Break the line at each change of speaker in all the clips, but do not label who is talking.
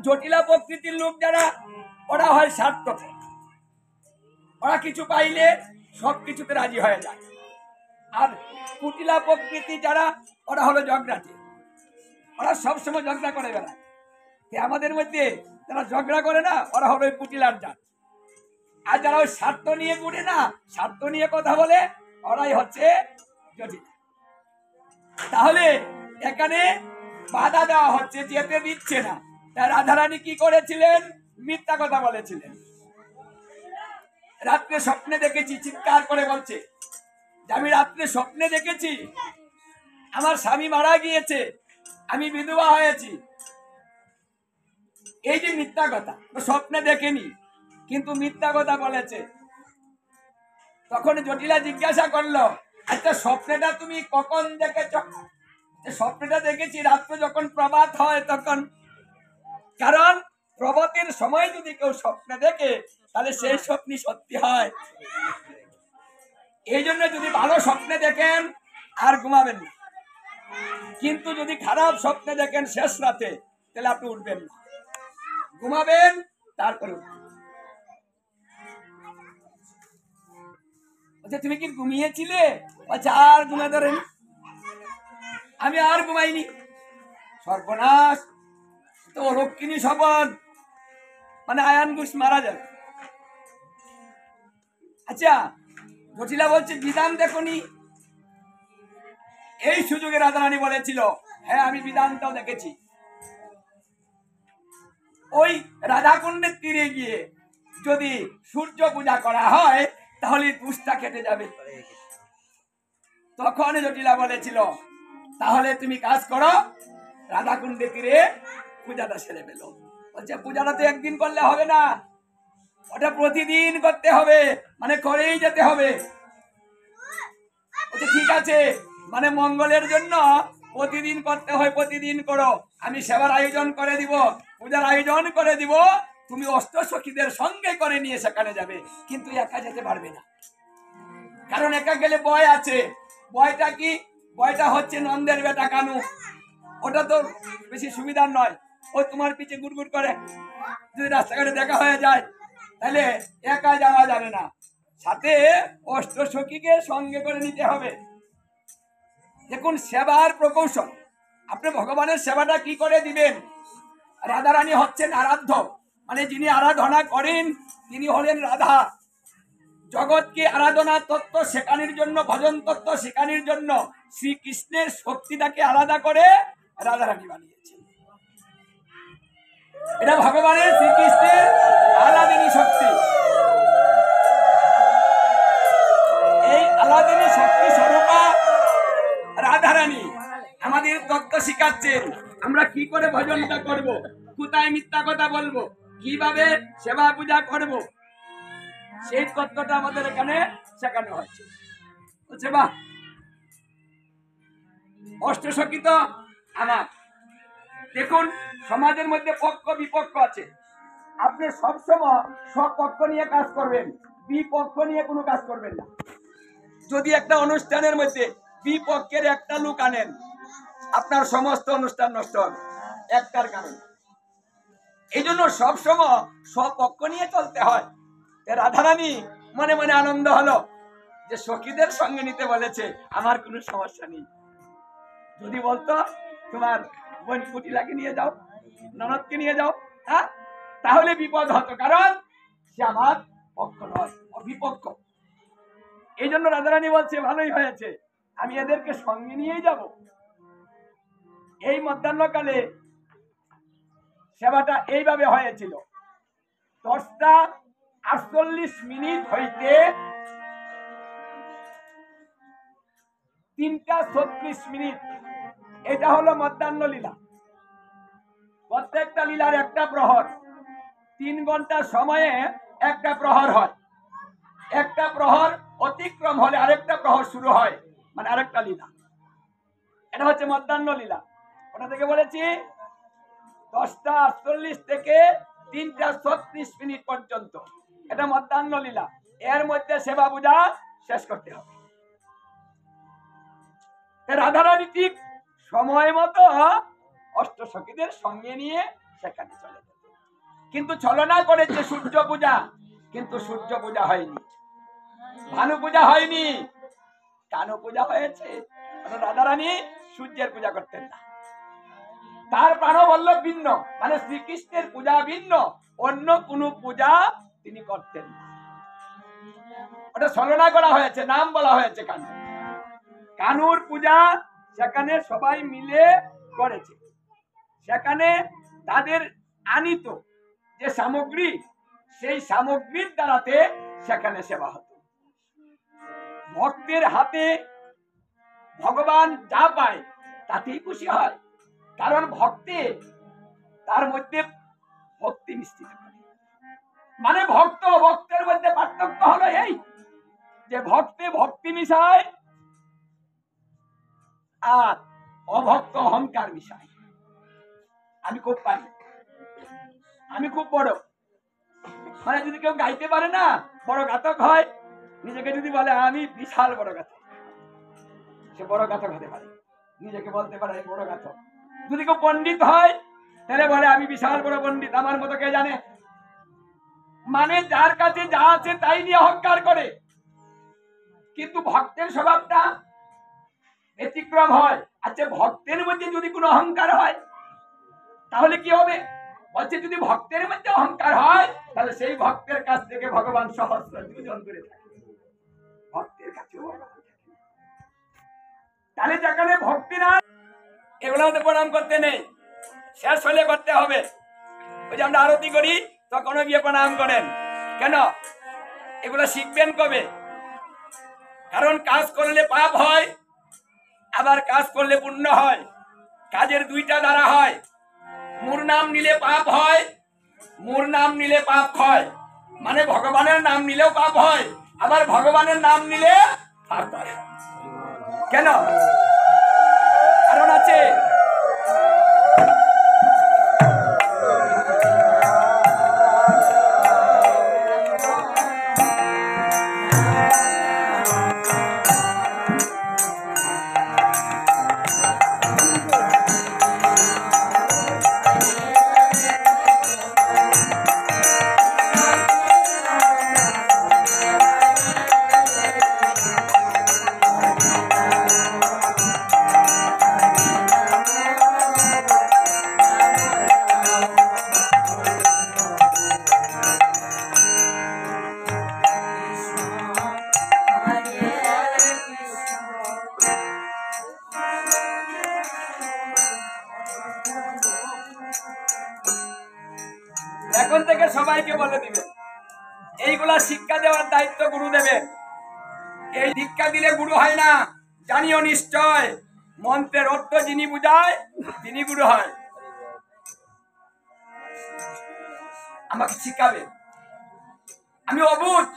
জটিলা প্রকৃতির লোক যারা, ওরা হয় স্বার্থপর, ওরা কিছু পাইলে সবকিছুতে রাজি হয়ে যায়। আর কুটিলা প্রকৃতি যারা, ওরা হলো ঝগড়াটে, ওরা সবসময় ঝগড়া করে বেড়ায়। আমাদের মধ্যে যারা ঝগড়া করে না, ওরা হলো কুটিলার জাত। আর যারা ওই স্বার্থ নিয়ে ঘুরে না, স্বার্থ নিয়ে কথা বলে, ওরাই হচ্ছে জটিল। তাহলে এখানে বাধা দেওয়া হচ্ছে, যেতে দিচ্ছে না। তাই রাধারানী কি করেছিলেন? মিথ্যা কথা বলেছিলেন। রাত্রে স্বপ্নে দেখেছি, চিৎকার করে বলছে যে আমি রাত্রে স্বপ্নে দেখেছি আমার স্বামী মারা গিয়েছে, আমি বিধবা হয়েছি। এই যে মিথ্যা কথা, স্বপ্নে দেখেনি কিন্তু মিথ্যা কথা বলেছে। তখন জটিলা জিজ্ঞাসা করলো, আচ্ছা স্বপ্নটা তুমি কখন দেখেছ? স্বপ্নটা দেখেছি রাত্রে যখন প্রভাত হয় তখন। কারণ প্রভাতের সময় যদি কেউ স্বপ্ন দেখে, তাহলে সেই স্বপ্নই সত্যি হয়। এই জন্য যদি ভালো স্বপ্নে দেখেন আর ঘুমাবেন না, কিন্তু যদি খারাপ স্বপ্নে দেখেন শেষ রাতে, তাহলে আপনি উঠবেন না, ঘুমাবেন, তারপরে উঠবেন। তুমি কি ঘুমিয়েছিলে? আচ্ছা, আর ঘুমা ধরেন? আমি আর ঘুমাইনি। সর্বনাশ, তো অলক্ষিনী শপথ, মানে আয়ান ঘোষ মারা যাবে। আচ্ছা, জটিলা বলছে বিধান দেখনি? এই সুযোগে রাধারানী বলেছিল, হ্যাঁ আমি বিধানটাও দেখেছি। ওই রাধাকুণ্ডের তীরে গিয়ে যদি সূর্য পূজা করা হয়, তাহলে দুষ্টা কেটে যাবে। তখন জটিলা বলেছিল, তাহলে তুমি কাজ করো, রাধাকুণ্ডের তীরে পূজাটা সেরে ফেলো। বলছে পূজাটা তো একদিন করলে হবে না, ওটা প্রতিদিন করতে হবে, মানে করেই যেতে হবে। ঠিক আছে, মানে মঙ্গলের জন্য প্রতিদিন করতে হয়, প্রতিদিন করো। আমি সেবার আয়োজন করে দিব, পূজার আয়োজন করে দিব, তুমি অষ্টসখীদের সঙ্গে করে নিয়ে সেখানে যাবে, কিন্তু একা যেতে পারবে না। কারণ একা গেলে ভয় আছে। ভয়টা কি? ভয়টা হচ্ছে নন্দের বেটা কানু, ওটা তো বেশি সুবিধার নয়। ও তোমার পিছে গুড়গুড় করে, যদি রাস্তাঘাটে দেখা হয়ে যায় তাহলে একা যাওয়া যাবে না, সাথে অষ্টসখীকে সঙ্গে করে নিতে হবে। দেখুন সেবার প্রকৌশল, আপনি ভগবানের সেবাটা কি করে দিবেন? রাধারানী হচ্ছেন আরাধ্য, মানে যিনি আরাধনা করেন তিনি হলেন রাধা। জগৎকে আরাধনা তত্ত্ব শেখানোর জন্য, ভজন তত্ত্ব শেখানোর জন্য শ্রীকৃষ্ণের শক্তিটাকে আলাদা করে রাধারানী বানিয়েছেন। এটা ভগবানের, শ্রীকৃষ্ণের আলাদিনী শক্তি। এই আলাদিনী শক্তি স্বরূপা রাধারানী আমাদের তত্ত্ব শিখাচ্ছেন। আমরা কি করে ভজনটা করব, কোথায় মিথ্যা কথা বলবো, কিভাবে সেবা পূজা করব, সেই তত্ত্বটা আমাদের এখানে শেখানো হচ্ছে। বলছে বাহ, অষ্টসখী তো আমার। দেখুন সমাজের মধ্যে পক্ষ বিপক্ষ আছে, আপনি সবসময় স্বপক্ষ নিয়ে কাজ করবেন, বিপক্ষ নিয়ে কোনো কাজ করবেন না। যদি একটা অনুষ্ঠানের মধ্যে বিপক্ষের একটা লোক আনেন, আপনার সমস্ত অনুষ্ঠান নষ্ট হবে একটার কারণে। এই জন্য সবসময় স্বপক্ষ নিয়ে চলতে হয়। রাধারানী মনে মনে আনন্দ হলো যে সখীদের সঙ্গে নিতে বলেছে, আমার কোনো সমস্যা নেই। যদি বলতো তোমার বোন কুটিলাকে নিয়ে যাও, ননদকে নিয়ে যাও, হ্যাঁ, তাহলে বিপদ হতো, কারণ সে আমার পক্ষ নয়, বিপক্ষ। এই জন্য রাধারানী বলছে ভালোই হয়েছে, আমি এদেরকে সঙ্গে নিয়েই যাব। এই মধ্যাহ্নকালে সেবাটা এইভাবে হয়েছিল। 10:48 হইতে 3:36, এটা হলো মধ্যাহ্ন লীলা। প্রত্যেকটা লীলার একটা প্রহর, 3 ঘন্টা সময়ে একটা প্রহর হয়। একটা প্রহর অতিক্রম হলে আরেকটা প্রহর শুরু হয়, মানে আরেকটা লীলা। এটা হচ্ছে মধ্যাহ্ন লীলা। ওটা থেকে বলেছি 10:48 থেকে 3:36 পর্যন্ত, এটা মধ্যাহ্ন লীলা। এর মধ্যে সেবা পূজা শেষ করতে হবে। রাধারানী ঠিক সময় মতো অষ্টসখীদের সঙ্গে নিয়ে সেখানে চলে যাবে। কিন্তু ছলনা করেছে সূর্য পূজা, কিন্তু সূর্য পূজা হয়নি, ভানু পূজা হয়নি, কানু পূজা হয়েছে। রাধারানী সূর্যের পূজা করতেন না, তার প্রাণবল্লভ ভিন্ন, মানে শ্রীকৃষ্ণের পূজা ভিন্ন, অন্য কোন পূজা তিনি করতেন না। ওটা ছলনা করা হয়েছে, নাম বলা হয়েছে কানু। কানুর পূজা সেখানে সবাই মিলে করেছে, সেখানে তাদের আনিত যে সামগ্রী, সেই সামগ্রীর দ্বারাতে সেখানে সেবা হতো। ভক্তের হাতে ভগবান যা পায় তাতেই খুশি হয়, কারণ ভক্তি তার মধ্যে ভক্তি মিশ্রিত করে। মানে ভক্ত ভক্তের মধ্যে পার্থক্য হলো এই যে ভক্তে ভক্তি মিশায় আর অভক্ত অহংকার মিশায়। আমি খুব পারি, আমি খুব বড়, মানে যদি কেউ গাইতে পারে না বড় গাতক হয়, নিজেকে যদি বলে আমি বিশাল বড় গাতক, সে বড় গাতক হতে পারে, নিজেকে বলতে পারে বড় গাতক। যদি কেউ পণ্ডিত হয় তাহলে বলে আমি বিশাল বড় পণ্ডিত, আমার মতো কে জানে। মানে যার কাছে যা আছে তাই নিয়ে অহংকার করে। কিন্তু ভক্তের স্বভাবটা ব্যতিক্রম হয়। আচ্ছা, ভক্তের মধ্যে যদি কোনো অহংকার হয় তাহলে কি হবে? বলছে যদি ভক্তের মধ্যে অহংকার হয় তাহলে সেই ভক্তের কাছ থেকে ভগবান সহস্র যোজন দূরে থাকে, ভক্তের কাছে। তাহলে যেখানে ভক্তি না, এগুলো আমাদের প্রণাম করতে নেই, শেষ হলে করতে হবে। ওই যে আমরা আরতি করি তখনও গিয়ে প্রণাম করেন কেন? এগুলো শিখবেন কবে? কারণ কাজ করলে পাপ হয়, আবার কাজ করলে পুণ্য হয়। কাজের দুইটা দ্বারা হয়। মোর নাম নিলে পাপ হয়, মোর নাম নিলে পাপ হয়। মানে ভগবানের নাম নিলেও পাপ হয়, আবার ভগবানের নাম নিলে পাপ হয়। কেন? কারণ আছে। এখন থেকে সবাইকে বলে দিবেন, এইগুলা শিক্ষা দেওয়ার দায়িত্ব গুরুদেবের। এই শিক্ষা দিলে গুরু হয় না, জানিও নিশ্চয়। মন্ত্রের অর্থ যিনি বুঝায় তিনি গুরু হয়। আমাকে শিখাবে। আমি অবুঝ,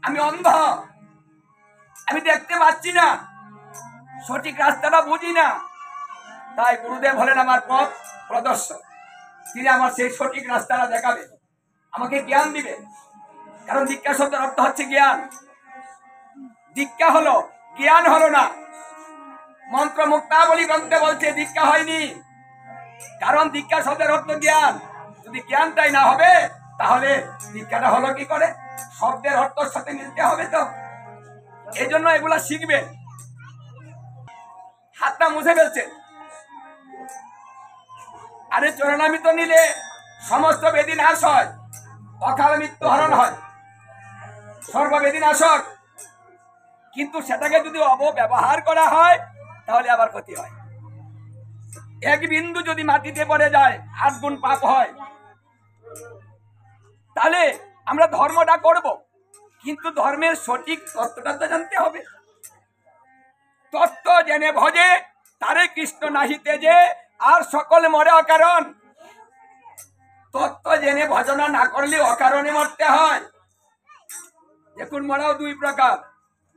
আমি অন্ধ, আমি দেখতে পাচ্ছি না, সঠিক রাস্তাটা বুঝি না, তাই গুরুদেব হলেন আমার পথ প্রদর্শক। তিনি আমার সেই সঠিক রাস্তাটা দেখাবেন, আমাকে জ্ঞান দিবেন। কারণ দীক্ষা শব্দের অর্থ হচ্ছে জ্ঞান। দীক্ষা হলো, জ্ঞান হলো না। মন্ত্র মুক্তাবলী গ্রন্থে বলছে দীক্ষা হয়নি, কারণ দীক্ষা শব্দের অর্থ জ্ঞান। যদি জ্ঞানটাই না হবে তাহলে দীক্ষাটা হলো কি করে? শব্দের অর্থের সাথে মিলতে হবে তো। এই জন্য এগুলা শিখবেন। হাতটা মুছে ফেলছেন, আরে চরণামৃত নিলে সমস্ত বেদি নাশ হয়, অকাল মৃত্যু হরণ হয়, সর্ববেদি নাশক। কিন্তু সেটাকে যদি অপব্যবহার করা হয় তাহলে আবার ক্ষতি হয়। এক বিন্দু যদি মাটিতে পড়ে যায় 8 গুণ পাপ হয়। তাহলে আমরা ধর্মটা করব, কিন্তু ধর্মের সঠিক তত্ত্বটা তো জানতে হবে। তত্ত্ব জেনে ভজে তারে কৃষ্ণ নাহিতে যে, আর সকল মরে অকারণ। তত্ত্ব জেনে ভজনা না করলে অকারণে মরতে হয়। দেখুন, মরাও দুই প্রকার,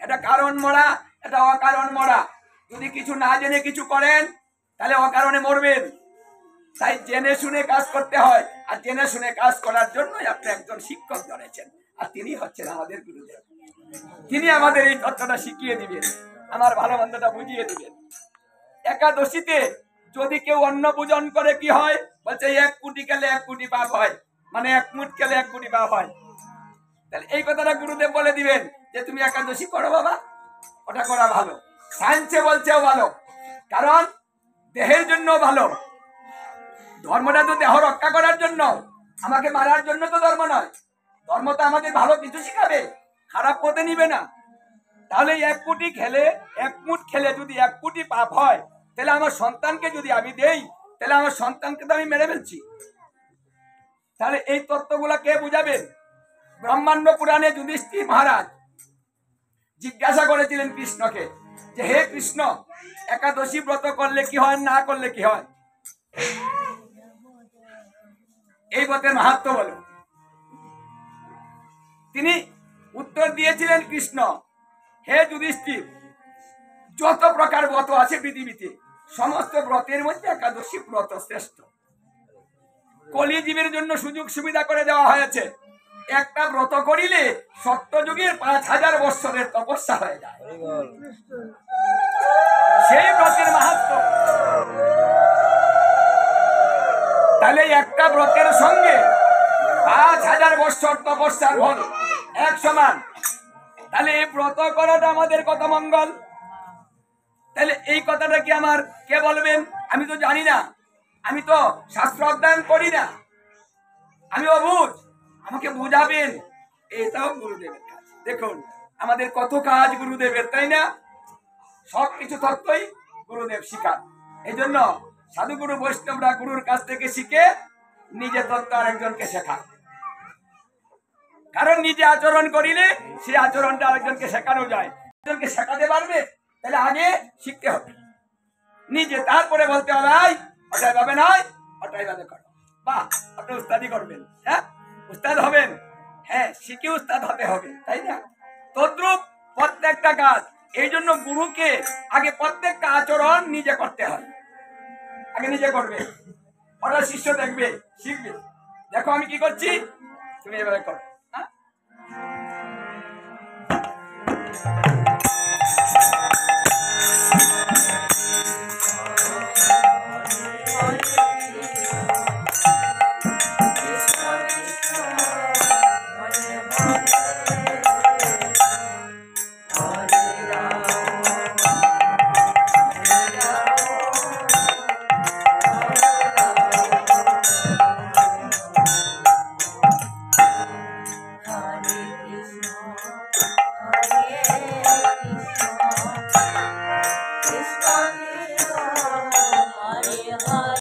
এটা কারণ মরা, এটা অকারণ মরা। যদি কিছু না জেনে কিছু করেন তাহলে অকারণে মরবেন। তাই জেনে শুনে কাজ করতে হয়, আর জেনে শুনে কাজ করার জন্যই আপনি একজন শিক্ষক ধরেছেন, আর তিনি হচ্ছেন আমাদের গুরুদেব। তিনি আমাদের এই তত্ত্বটা শিখিয়ে দিবেন, আমার ভালো মন্দটা বুঝিয়ে দিবেন। একাদশীতে যদি কেউ অন্ন পূজন করে কি হয়? বলছে 1 কোটি খেলে 1 কোটি পাপ হয়, মানে 1 মুঠ খেলে 1 কোটি পাপ হয়। তাহলে এই কথাটা গুরুদেব বলে দিবেন যে তুমি একাদশী করো বাবা, ওটা করা ভালো, সায়েন্সে বলছেও ভালো, কারণ দেহের জন্য ভালো। ধর্মটা তো দেহ রক্ষা করার জন্য, আমাকে মারার জন্য তো ধর্ম নয়। ধর্ম তো আমাদের ভালো কিছু শিখাবে, খারাপ পথে নিবে না। তাহলে 1 কোটি খেলে 1 মুঠ খেলে যদি 1 কোটি পাপ হয়, তাহলে আমার সন্তানকে যদি আমি দেই, তাহলে আমার সন্তানকে তো আমি মেরে ফেলছি। তাহলে এই তত্ত্বগুলা কে বুঝাবেন? ব্রহ্মাণ্ড পুরাণে যুধিষ্ঠির মহারাজ জিজ্ঞাসা করেছিলেন কৃষ্ণকে যে হে কৃষ্ণ, একাদশী ব্রত করলে কি হয়, না করলে কি হয়? এই ব্রতের মাহাত্ম্য বলো। তিনি উত্তর দিয়েছিলেন কৃষ্ণ, হে যুধিষ্ঠির, যত প্রকার ব্রত আছে পৃথিবীতে সমস্ত ব্রতের মধ্যে একাদশী ব্রত শ্রেষ্ঠ। কলিজীবের জন্য সুযোগ সুবিধা করে দেওয়া হয়েছে, একটা ব্রত করিলে সত্যযুগের 5000 বৎসরের তপস্যা হয়ে যায়। সেই ব্রতের মাহাত্ম্য। তাহলে একটা ব্রতের সঙ্গে 5000 বৎসর তপস্যার ফল এক সমান। তাহলে এই ব্রত করাটা আমাদের কত মঙ্গল। তাহলে এই কথাটা কি আমার কে বলবেন? আমি তো জানি না, আমি তো শাস্ত্র অধ্যয়ন করি না, আমি অবুঝ, আমাকে বুঝাবেন, এটাও গুরুদেবের কাজ। দেখুন আমাদের কত কাজ গুরুদেবের, তাই না? সবকিছু তত্ত্বই গুরুদেব শিখান। এই জন্য সাধুগুরু বৈষ্ণবরা গুরুর কাছ থেকে শিখে নিজে তত্ত্ব আরেকজনকে শেখান। কারণ নিজে আচরণ করিলে সেই আচরণটা আরেকজনকে শেখানো যায়। একজনকে শেখাতে পারবে, তাহলে আগে শিখতে হবে নিজে, তারপরে বলতে হবে ওটাই ভাবে নয়, ওটাই ভাবে করো। বাহ, আপনি উস্তাদি করবেন, হ্যাঁ উস্তাদ হবেন, হ্যাঁ শিখে উস্তাদ হতে হবে, তাই না? তদ্রূপ প্রত্যেকটা কাজ। এই জন্য গুরুকে আগে প্রত্যেকটা আচরণ নিজে করতে হয়, আগে নিজে করবে, ওরা শিষ্য দেখবে, শিখবে। দেখো আমি কি করছি, তুমি এবারে করো।